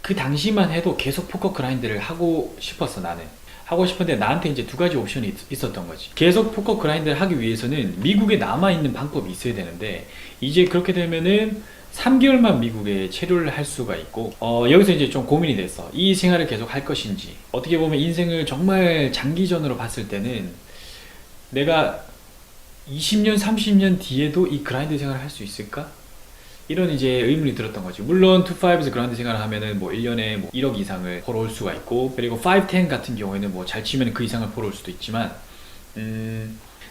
그 당시만 해도 계속 포커 그라인드를 하고 싶었어. 나는 하고 싶은데 나한테 이제 두 가지 옵션이 있었던 거지. 계속 포커 그라인드를 하기 위해서는 미국에 남아있는 방법이 있어야 되는데, 이제 그렇게 되면은 3개월만 미국에 체류를 할 수가 있고, 여기서 이제 좀 고민이 됐어. 이 생활을 계속 할 것인지. 어떻게 보면 인생을 정말 장기전으로 봤을 때는 내가 20년, 30년 뒤에도 이 그라인드 생활을 할 수 있을까? 이런 이제 의문이 들었던 거지. 물론 2-5에서 그라인드 생활을 하면은 뭐 1년에 뭐 1억 이상을 벌어올 수가 있고, 그리고 5-10 같은 경우에는 뭐 잘 치면 그 이상을 벌어올 수도 있지만,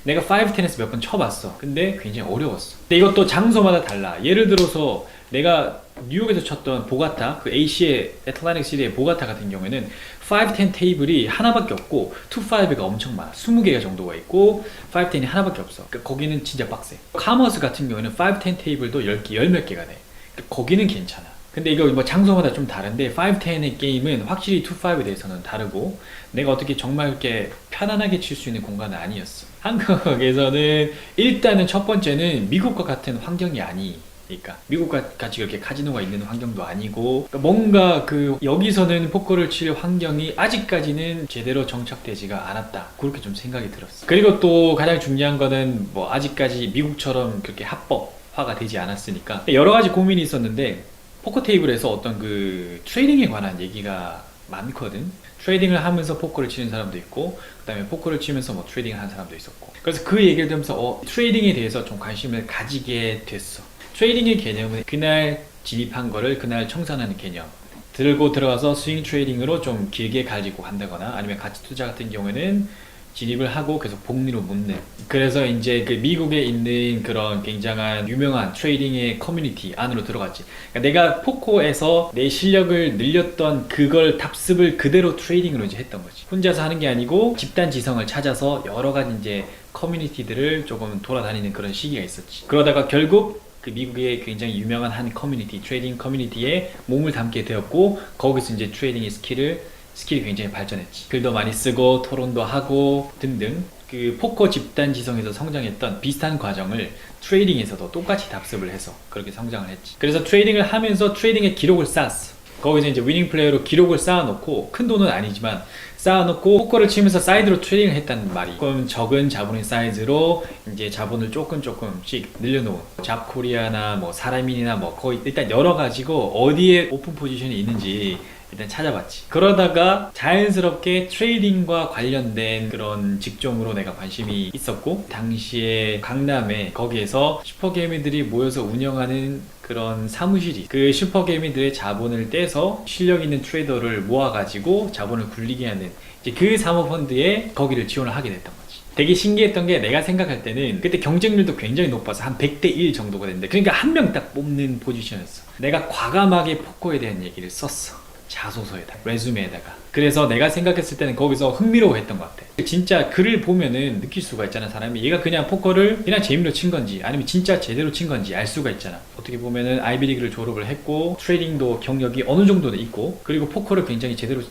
내가 5-10에서 몇 번 쳐봤어. 근데 굉장히 어려웠어. 근데 이것도 장소마다 달라. 예를 들어서 내가 뉴욕에서 쳤던 보가타, 그 AC의 애틀랜틱 시티의 보가타 같은 경우에는 5-10 테이블이 하나밖에 없고 2-5가 엄청 많아. 20개가 정도가 있고 5-10이 하나밖에 없어. 그러니까 거기는 진짜 빡세. 카머스 같은 경우에는 5-10 테이블도 10개, 10몇 개가 돼. 그러니까 거기는 괜찮아. 근데 이거 뭐 장소마다 좀 다른데 5-10의 게임은 확실히 2-5에 대해서는 다르고, 내가 어떻게 정말 이렇게 편안하게 칠 수 있는 공간은 아니었어. 한국에서는 일단은 첫 번째는 미국과 같은 환경이 아니. 그러니까 미국과 같이 그렇게 카지노가 있는 환경도 아니고, 그러니까 뭔가 그 여기서는 포커를 칠 환경이 아직까지는 제대로 정착되지가 않았다, 그렇게 좀 생각이 들었어. 그리고 또 가장 중요한 거는 뭐 아직까지 미국처럼 그렇게 합법화가 되지 않았으니까 여러 가지 고민이 있었는데, 포커 테이블에서 어떤 그 트레이딩에 관한 얘기가 많거든. 트레이딩을 하면서 포커를 치는 사람도 있고, 그 다음에 포커를 치면서 뭐 트레이딩을 하는 사람도 있었고, 그래서 그 얘기를 들으면서 트레이딩에 대해서 좀 관심을 가지게 됐어. 트레이딩의 개념은 그날 진입한 거를 그날 청산하는 개념. 들고 들어가서 스윙 트레이딩으로 좀 길게 가지고 간다거나, 아니면 가치 투자 같은 경우에는 진입을 하고 계속 복리로 묻는. 그래서 이제 그 미국에 있는 그런 굉장한 유명한 트레이딩의 커뮤니티 안으로 들어갔지. 그러니까 내가 포커에서 내 실력을 늘렸던 그걸 답습을 그대로 트레이딩으로 이제 했던 거지. 혼자서 하는 게 아니고 집단 지성을 찾아서 여러 가지 이제 커뮤니티들을 조금 돌아다니는 그런 시기가 있었지. 그러다가 결국 그 미국의 굉장히 유명한 한 커뮤니티, 트레이딩 커뮤니티에 몸을 담게 되었고, 거기서 이제 트레이딩의 스킬이 굉장히 발전했지. 글도 많이 쓰고 토론도 하고 등등, 그 포커 집단 지성에서 성장했던 비슷한 과정을 트레이딩에서도 똑같이 답습을 해서 그렇게 성장을 했지. 그래서 트레이딩을 하면서 트레이딩의 기록을 쌓았어. 거기서 이제 위닝 플레이어로 기록을 쌓아놓고, 큰 돈은 아니지만 쌓아놓고 포커를 치면서 사이드로 트레이딩을 했다는 말이, 조금 적은 자본의 사이즈로 이제 자본을 조금씩 늘려놓은, 잡코리아나 뭐 사람인이나 뭐 거의 일단 여러 가지고 어디에 오픈 포지션이 있는지 일단 찾아봤지. 그러다가 자연스럽게 트레이딩과 관련된 그런 직종으로 내가 관심이 있었고, 당시에 강남에 거기에서 슈퍼개미들이 모여서 운영하는 그런 사무실이, 그 슈퍼개미들의 자본을 떼서 실력 있는 트레이더를 모아가지고 자본을 굴리게 하는 이제 그 사모펀드에 거기를 지원을 하게 됐던 거지. 되게 신기했던 게, 내가 생각할 때는 그때 경쟁률도 굉장히 높아서 한 100대 1 정도가 됐는데, 그러니까 한 명 딱 뽑는 포지션이었어. 내가 과감하게 포커에 대한 얘기를 썼어. 자소서에다가, 레주메에다가. 그래서 내가 생각했을 때는 거기서 흥미로워했던 것 같아. 진짜 글을 보면은 느낄 수가 있잖아. 사람이 얘가 그냥 포커를 그냥 재미로 친 건지 아니면 진짜 제대로 친 건지 알 수가 있잖아. 어떻게 보면은 아이비리그를 졸업을 했고 트레이딩도 경력이 어느 정도는 있고, 그리고 포커를 굉장히 제대로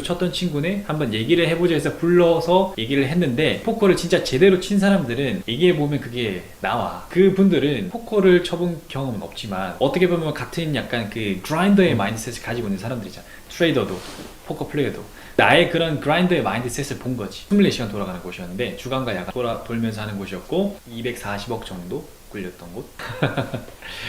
쳤던 친구네, 한번 얘기를 해보자 해서 불러서 얘기를 했는데, 포커를 진짜 제대로 친 사람들은 얘기해 보면 그게 나와. 그 분들은 포커를 쳐본 경험은 없지만 어떻게 보면 같은 약간 그 그라인더의 마인드셋을 가지고 있는 사람들이잖아. 트레이더도 포커 플레이어도 나의 그런 그라인더의 마인드셋을 본 거지. 24시간 돌아가는 곳이었는데, 주간과 야간 돌면서 하는 곳이었고, 240억 정도 굴렸던 곳.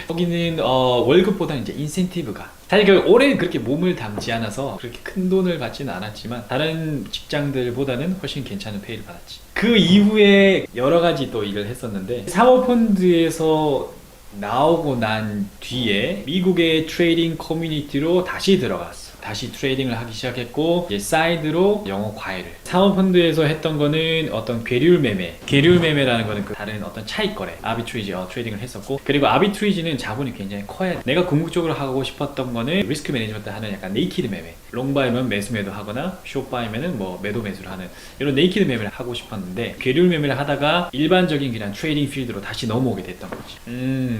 거기는 월급보다는 이제 인센티브가, 사실 그 올해 그렇게 몸을 담지 않아서 그렇게 큰 돈을 받지는 않았지만 다른 직장들보다는 훨씬 괜찮은 페이를 받았지. 그 이후에 여러 가지 또 일을 했었는데, 사모펀드에서 나오고 난 뒤에 미국의 트레이딩 커뮤니티로 다시 들어갔어. 다시 트레이딩을 하기 시작했고, 이제 사이드로 영어 과외를. 사모펀드에서 했던 거는 어떤 괴률매매라는 거는 그 다른 어떤 차익 거래, 아비트리지 트레이딩을 했었고, 그리고 아비트리지는 자본이 굉장히 커야 돼. 내가 궁극적으로 하고 싶었던 거는 리스크 매니지먼트 하는 약간 네이키드 매매, 롱바이면 매수 매도 하거나 숏바이면은 뭐 매도 매수를 하는 이런 네이키드 매매를 하고 싶었는데, 괴률 매매를 하다가 일반적인 그냥 트레이딩 필드로 다시 넘어오게 됐던 거지.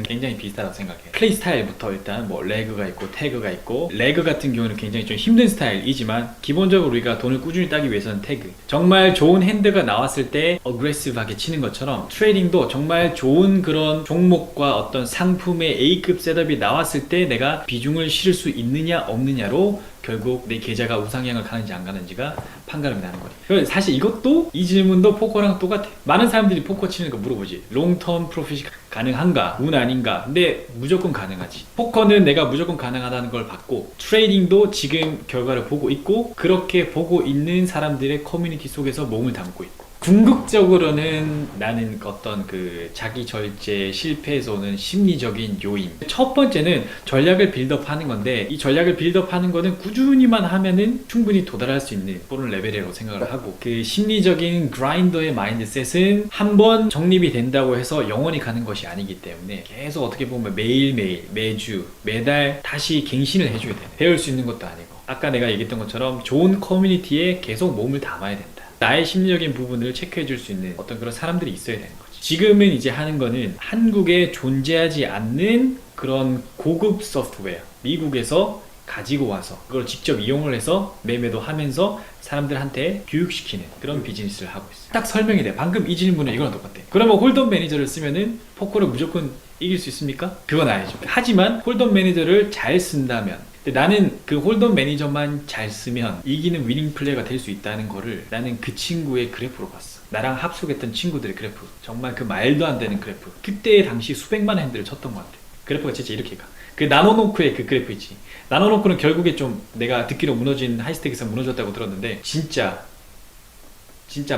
굉장히 비슷하다고 생각해. 플레이 스타일부터 일단 뭐 레그가 있고 태그가 있고, 레그 같은 경우는 굉장히 굉장히 좀 힘든 스타일이지만 기본적으로 우리가 돈을 꾸준히 따기 위해서는 태그, 정말 좋은 핸드가 나왔을 때 어그레시브하게 치는 것처럼 트레이딩도 정말 좋은 그런 종목과 어떤 상품의 A급 셋업이 나왔을 때 내가 비중을 실을 수 있느냐 없느냐로 결국 내 계좌가 우상향을 가는지 안 가는지가 판가름이 나는 거예요. 사실 이것도, 이 질문도 포커랑 똑같아. 많은 사람들이 포커 치는 거 물어보지. 롱텀 프로핏이 가능한가? 운 아닌가? 근데 무조건 가능하지. 포커는 내가 무조건 가능하다는 걸 봤고, 트레이딩도 지금 결과를 보고 있고, 그렇게 보고 있는 사람들의 커뮤니티 속에서 몸을 담고 있고, 궁극적으로는 나는 어떤 그 자기 절제 실패에서 오는 심리적인 요인, 첫 번째는 전략을 빌드업하는 건데, 이 전략을 빌드업하는 거는 꾸준히만 하면은 충분히 도달할 수 있는 그런 레벨이라고 생각을 하고, 그 심리적인 그라인더의 마인드셋은 한번 정립이 된다고 해서 영원히 가는 것이 아니기 때문에 계속 어떻게 보면 매일매일, 매주, 매달 다시 갱신을 해줘야 돼. 배울 수 있는 것도 아니고, 아까 내가 얘기했던 것처럼 좋은 커뮤니티에 계속 몸을 담아야 된다. 나의 심리적인 부분을 체크해 줄 수 있는 어떤 그런 사람들이 있어야 되는 거지. 지금은 이제 하는 거는 한국에 존재하지 않는 그런 고급 소프트웨어, 미국에서 가지고 와서 그걸 직접 이용을 해서 매매도 하면서 사람들한테 교육시키는 그런 비즈니스를 하고 있어요. 딱 설명이 돼. 방금 이 질문은 이거랑 똑같아. 그러면 홀덤 매니저를 쓰면은 포커를 무조건 이길 수 있습니까? 그건 아니죠. 하지만 홀덤 매니저를 잘 쓴다면, 근데 나는 그 홀덤 매니저만 잘 쓰면 이기는 위닝 플레이가 될 수 있다는 거를 나는 그 친구의 그래프로 봤어. 나랑 합숙했던 친구들의 그래프, 정말 그 말도 안 되는 그래프, 그때 당시 수백만 핸들을 쳤던 것 같아. 그래프가 진짜 이렇게 가. 그 나노노크의 그 그래프 있지. 나노노크는 결국에 좀 내가 듣기로 무너진, 하이스택에서 무너졌다고 들었는데 진짜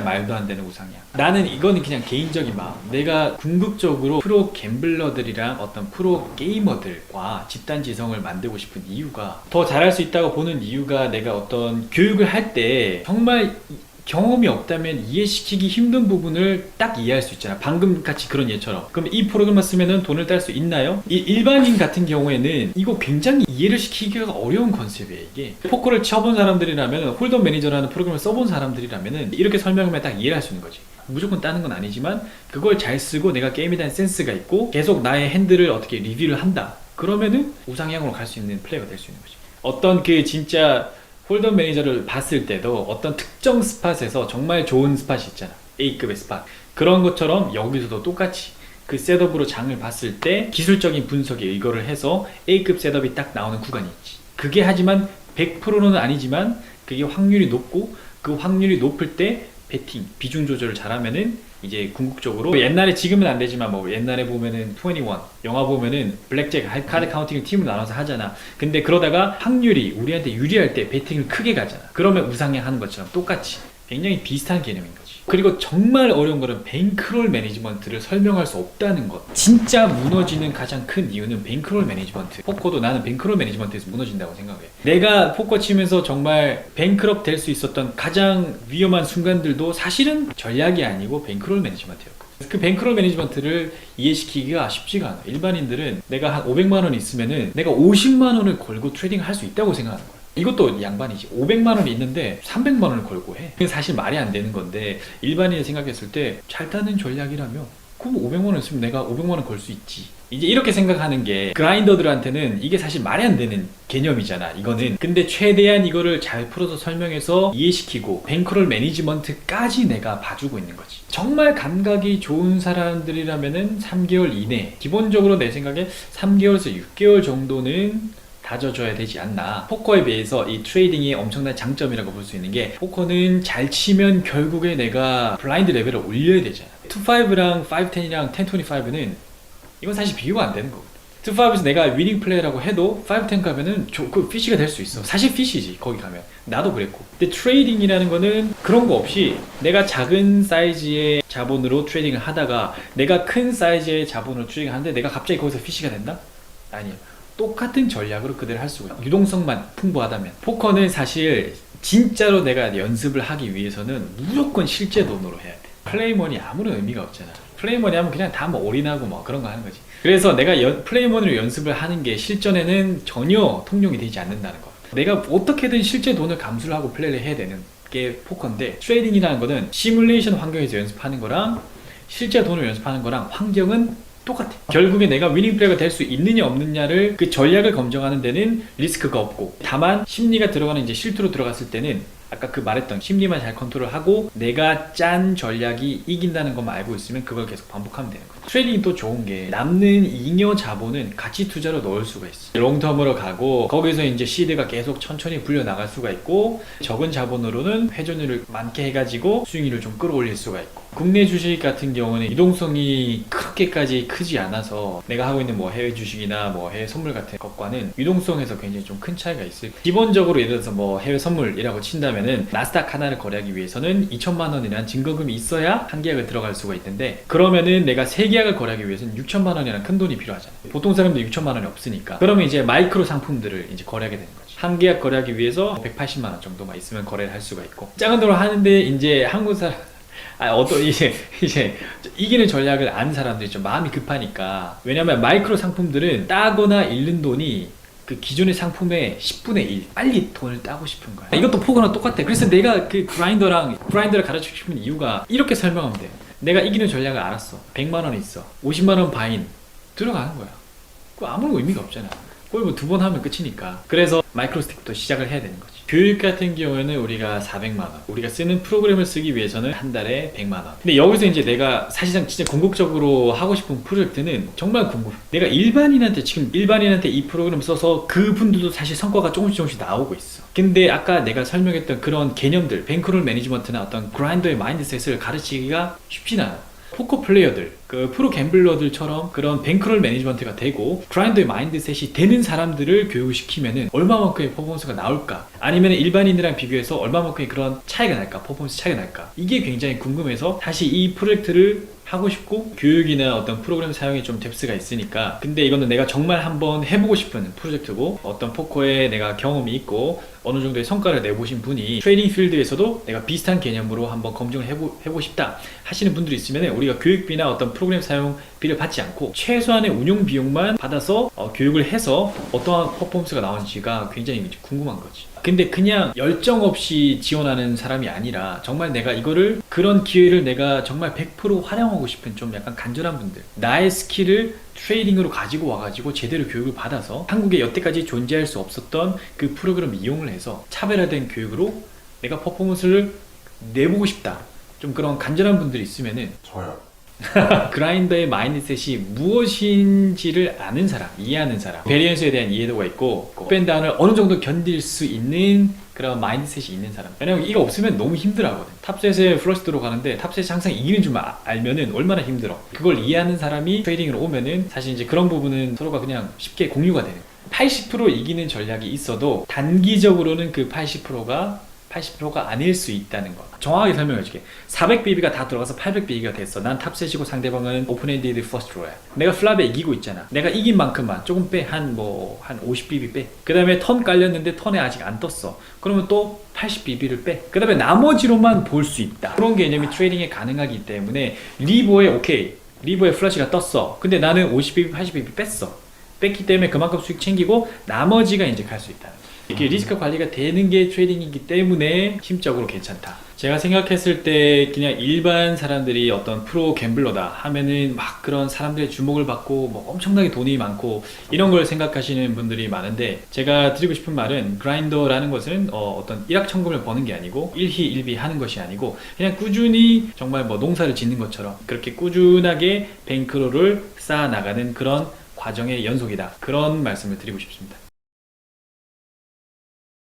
말도 안 되는 우상이야. 나는 이거는 그냥 개인적인 마음. 내가 궁극적으로 프로 갬블러들이랑 어떤 프로 게이머들과 집단 지성을 만들고 싶은 이유가, 더 잘할 수 있다고 보는 이유가, 내가 어떤 교육을 할 때 정말 경험이 없다면 이해시키기 힘든 부분을 딱 이해할 수 있잖아. 방금 같이 그런 예처럼. 그럼 이 프로그램만 쓰면 돈을 딸 수 있나요? 이 일반인 같은 경우에는 이거 굉장히 이해를 시키기가 어려운 컨셉이에요. 이게 포커를 쳐본 사람들이라면, 홀덤 매니저라는 프로그램을 써본 사람들이라면 이렇게 설명하면 딱 이해를 할 수 있는 거지. 무조건 따는 건 아니지만 그걸 잘 쓰고 내가 게임에 대한 센스가 있고 계속 나의 핸들을 어떻게 리뷰를 한다, 그러면은 우상향으로 갈 수 있는 플레이가 될 수 있는 거지. 어떤 그 진짜 홀덤 매니저를 봤을 때도 어떤 특정 스팟에서 정말 좋은 스팟이 있잖아. A급의 스팟. 그런 것처럼 여기서도 똑같이 그 셋업으로 장을 봤을 때 기술적인 분석에 의거를 해서 A급 셋업이 딱 나오는 구간이 있지. 그게 하지만 100%는 아니지만 그게 확률이 높고, 그 확률이 높을 때 배팅, 비중 조절을 잘하면은 이제 궁극적으로, 옛날에, 지금은 안 되지만 뭐 옛날에 보면은 21 영화 보면은 블랙잭 카드 카운팅을 팀을 나눠서 하잖아. 근데 그러다가 확률이 우리한테 유리할 때 배팅을 크게 가잖아. 그러면 우상향 하는 것처럼 똑같이 굉장히 비슷한 개념인 거지. 그리고 정말 어려운 거는 뱅크롤 매니지먼트를 설명할 수 없다는 것. 진짜 무너지는 가장 큰 이유는 뱅크롤 매니지먼트. 포커도 나는 뱅크롤 매니지먼트에서 무너진다고 생각해. 내가 포커 치면서 정말 뱅크럽 될 수 있었던 가장 위험한 순간들도 사실은 전략이 아니고 뱅크롤 매니지먼트였고, 그 뱅크롤 매니지먼트를 이해시키기가 쉽지가 않아. 일반인들은 내가 한 500만 원 있으면은 내가 50만 원을 걸고 트레이딩을 할 수 있다고 생각하는 거야. 이것도 양반이지. 500만 원이 있는데 300만 원을 걸고 해. 그게 사실 말이 안 되는 건데, 일반인이 생각했을 때 잘 따는 전략이라며 그럼 500만 원 있으면 내가 500만 원 걸 수 있지. 이제 이렇게 생각하는 게 그라인더들한테는 이게 사실 말이 안 되는 개념이잖아, 이거는. 근데 최대한 이거를 잘 풀어서 설명해서 이해시키고 뱅크롤 매니지먼트까지 내가 봐주고 있는 거지. 정말 감각이 좋은 사람들이라면은 3개월 이내, 기본적으로 내 생각에 3개월에서 6개월 정도는 다져줘야 되지 않나. 포커에 비해서 이 트레이딩의 엄청난 장점이라고 볼 수 있는 게, 포커는 잘 치면 결국에 내가 블라인드 레벨을 올려야 되잖아. 2-5랑 5-10이랑 10-25는 이건 사실 비교가 안 되는 거거든. 2-5에서 내가 위닝 플레이라고 해도 5-10 가면은 그 피쉬가 될 수 있어. 사실 피쉬지, 거기 가면. 나도 그랬고. 근데 트레이딩이라는 거는 그런 거 없이 내가 작은 사이즈의 자본으로 트레이딩을 하다가 내가 큰 사이즈의 자본으로 트레이딩을 하는데 내가 갑자기 거기서 피쉬가 된다? 아니에요. 똑같은 전략으로 그대로 할 수가 있어요. 유동성만 풍부하다면. 포커는 사실 진짜로 내가 연습을 하기 위해서는 무조건 실제 돈으로 해야 돼. 플레이머니 아무런 의미가 없잖아. 플레이머니 하면 그냥 다 뭐 올인하고 뭐 그런 거 하는 거지. 그래서 내가 플레이머니로 연습을 하는 게 실전에는 전혀 통용이 되지 않는다는 거. 내가 어떻게든 실제 돈을 감수를 하고 플레이를 해야 되는 게 포커인데, 트레이딩이라는 거는 시뮬레이션 환경에서 연습하는 거랑 실제 돈을 연습하는 거랑 환경은 똑같아. 결국에 내가 위닝 플레이가 될 수 있느냐 없느냐를 그 전략을 검증하는 데는 리스크가 없고, 다만 심리가 들어가는 이제 실투로 들어갔을 때는 아까 그 말했던 심리만 잘 컨트롤하고 내가 짠 전략이 이긴다는 것만 알고 있으면 그걸 계속 반복하면 되는 거죠. 트레이딩이 또 좋은 게 남는 잉여 자본은 가치 투자로 넣을 수가 있어. 롱텀으로 가고 거기서 이제 시드가 계속 천천히 불려 나갈 수가 있고, 적은 자본으로는 회전율을 많게 해가지고 수익률을 좀 끌어올릴 수가 있고, 국내 주식 같은 경우는 유동성이 그렇게까지 크지 않아서 내가 하고 있는 뭐 해외 주식이나 뭐 해외 선물 같은 것과는 유동성에서 굉장히 좀 큰 차이가 있어요. 기본적으로 예를 들어서 뭐 해외 선물이라고 친다면은 나스닥 하나를 거래하기 위해서는 2천만 원이라는 증거금이 있어야 한 계약을 들어갈 수가 있는데, 그러면은 내가 세 계약을 거래하기 위해서는 6천만 원이라는 큰 돈이 필요하잖아요. 보통 사람들 6천만 원이 없으니까. 그러면 이제 마이크로 상품들을 이제 거래하게 되는 거죠. 한 계약 거래하기 위해서 180만 원 정도만 있으면 거래를 할 수가 있고, 작은 돈으로 하는데 이제 한국 사람 이제 이기는 전략을 아는 사람들이 좀 마음이 급하니까. 왜냐면 마이크로 상품들은 따거나 잃는 돈이 그 기존의 상품의 10분의 1 빨리 돈을 따고 싶은 거야. 이것도 포커랑 똑같아. 그래서 내가 그 그라인더를 가르치고 싶은 이유가 이렇게 설명하면 돼. 내가 이기는 전략을 알았어. 100만 원 있어. 50만 원 바인 들어가는 거야. 그거 아무런 의미가 없잖아. 거의 뭐 두 번 하면 끝이니까. 그래서 마이크로 스택부터 시작을 해야 되는 거지. 교육 같은 경우에는 우리가 400만 원, 우리가 쓰는 프로그램을 쓰기 위해서는 한 달에 100만 원. 근데 여기서 이제 내가 사실상 진짜 궁극적으로 하고 싶은 프로젝트는 정말 궁금해. 내가 지금 일반인한테 이 프로그램 써서 그분들도 사실 성과가 조금씩 나오고 있어. 근데 아까 내가 설명했던 그런 개념들, 뱅크롤 매니지먼트나 어떤 그라인더의 마인드셋을 가르치기가 쉽진 않아. 포커 플레이어들, 그 프로 갬블러들처럼 그런 뱅크롤 매니지먼트가 되고 그라인더의 마인드셋이 되는 사람들을 교육을 시키면은 얼마만큼의 퍼포먼스가 나올까? 아니면 일반인들이랑 비교해서 얼마만큼의 그런 차이가 날까? 퍼포먼스 차이가 날까? 이게 굉장히 궁금해서 다시 이 프로젝트를 하고 싶고, 교육이나 어떤 프로그램 사용에 좀 뎁스가 있으니까. 근데 이거는 내가 정말 한번 해보고 싶은 프로젝트고, 어떤 포커에 내가 경험이 있고 어느 정도의 성과를 내보신 분이 트레이딩 필드에서도 내가 비슷한 개념으로 한번 검증을 해보고 싶다 하시는 분들이 있으면 우리가 교육비나 어떤 프로그램 사용비를 받지 않고 최소한의 운용 비용만 받아서 교육을 해서 어떠한 퍼포먼스가 나오는지가 굉장히 궁금한 거지. 근데 그냥 열정 없이 지원하는 사람이 아니라 정말 내가 이거를, 그런 기회를 내가 정말 100% 활용하고 싶은 좀 약간 간절한 분들, 나의 스킬을 트레이딩으로 가지고 와가지고 제대로 교육을 받아서 한국에 여태까지 존재할 수 없었던 그 프로그램을 이용을 해서 차별화된 교육으로 내가 퍼포먼스를 내보고 싶다, 좀 그런 간절한 분들이 있으면은 저요. 그라인더의 마인드셋이 무엇인지를 아는 사람, 이해하는 사람, 베리언스에 대한 이해도가 있고 업앤다운을 어느 정도 견딜 수 있는 그런 마인드셋이 있는 사람. 왜냐면 이거 없으면 너무 힘들어하거든. 탑셋에 플러스 들어가는데 탑셋이 항상 이기는 줄 알면은 얼마나 힘들어. 그걸 이해하는 사람이 트레이딩으로 오면은 사실 이제 그런 부분은 서로가 그냥 쉽게 공유가 되는. 80% 이기는 전략이 있어도 단기적으로는 그 80%가 아닐 수 있다는 거. 정확하게 설명해줄게. 400BB가 다 들어가서 800BB가 됐어. 난 탑셋이고 상대방은 오픈엔디드 퍼스트 로야. 내가 플랍에 이기고 있잖아. 내가 이긴 만큼만 조금 빼. 한 50BB 빼. 그 다음에 턴 깔렸는데 턴에 아직 안 떴어. 그러면 또 80BB를 빼. 그 다음에 나머지로만 볼 수 있다. 그런 개념이 트레이딩에 가능하기 때문에 리버에 플래시가 떴어. 근데 나는 50BB, 80BB 뺐어. 뺐기 때문에 그만큼 수익 챙기고 나머지가 이제 갈 수 있다. 이게 리스크 관리가 되는 게 트레이딩이기 때문에 심적으로 괜찮다. 제가 생각했을 때 그냥 일반 사람들이 어떤 프로 갬블러다 하면은 막 그런 사람들의 주목을 받고 뭐 엄청나게 돈이 많고 이런 걸 생각하시는 분들이 많은데, 제가 드리고 싶은 말은 그라인더라는 것은 어떤 일확천금을 버는 게 아니고 일희일비 하는 것이 아니고 그냥 꾸준히 정말 뭐 농사를 짓는 것처럼 그렇게 꾸준하게 뱅크롤을 쌓아 나가는 그런 과정의 연속이다. 그런 말씀을 드리고 싶습니다.